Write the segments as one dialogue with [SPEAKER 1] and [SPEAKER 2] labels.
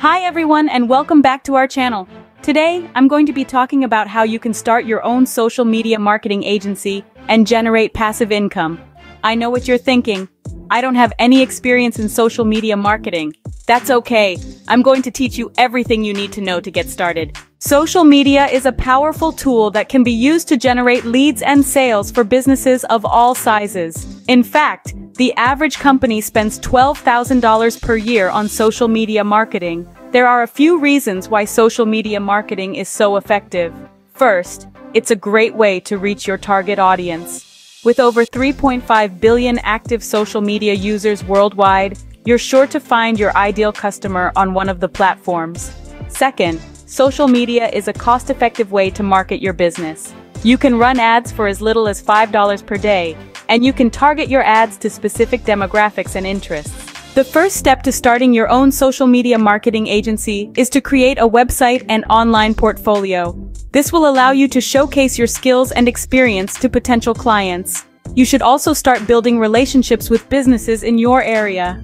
[SPEAKER 1] Hi everyone and welcome back to our channel. Today, I'm going to be talking about how you can start your own social media marketing agency and generate passive income. I know what you're thinking. I don't have any experience in social media marketing. That's okay. I'm going to teach you everything you need to know to get started. Social media is a powerful tool that can be used to generate leads and sales for businesses of all sizes. In fact, the average company spends $12,000 per year on social media marketing. There are a few reasons why social media marketing is so effective. First, it's a great way to reach your target audience. With over 3.5 billion active social media users worldwide, you're sure to find your ideal customer on one of the platforms. Second, social media is a cost-effective way to market your business. You can run ads for as little as $5 per day, and you can target your ads to specific demographics and interests. The first step to starting your own social media marketing agency is to create a website and online portfolio. This will allow you to showcase your skills and experience to potential clients. You should also start building relationships with businesses in your area.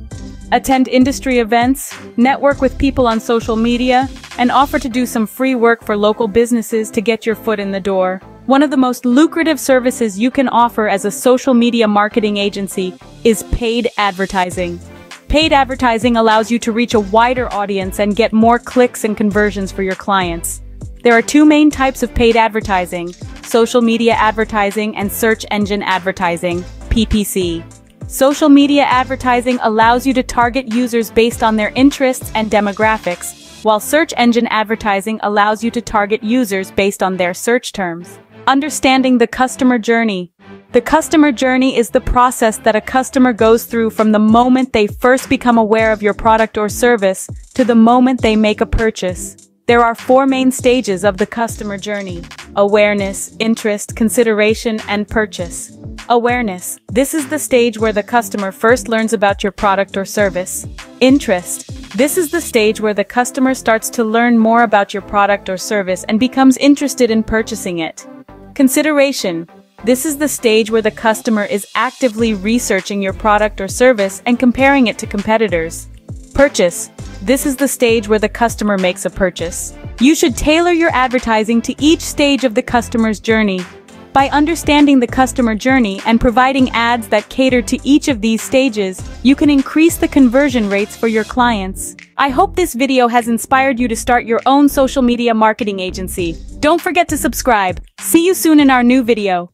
[SPEAKER 1] Attend industry events, network with people on social media, and offer to do some free work for local businesses to get your foot in the door. One of the most lucrative services you can offer as a social media marketing agency is paid advertising. Paid advertising allows you to reach a wider audience and get more clicks and conversions for your clients. There are two main types of paid advertising: social media advertising and search engine advertising, PPC. Social media advertising allows you to target users based on their interests and demographics, while search engine advertising allows you to target users based on their search terms. Understanding the customer journey. The customer journey is the process that a customer goes through from the moment they first become aware of your product or service to the moment they make a purchase. There are four main stages of the customer journey: awareness, interest, consideration, and purchase. Awareness. This is the stage where the customer first learns about your product or service. Interest. This is the stage where the customer starts to learn more about your product or service and becomes interested in purchasing it. Consideration. This is the stage where the customer is actively researching your product or service and comparing it to competitors. Purchase. This is the stage where the customer makes a purchase. You should tailor your advertising to each stage of the customer's journey. By understanding the customer journey and providing ads that cater to each of these stages, you can increase the conversion rates for your clients. I hope this video has inspired you to start your own social media marketing agency. Don't forget to subscribe. See you soon in our new video.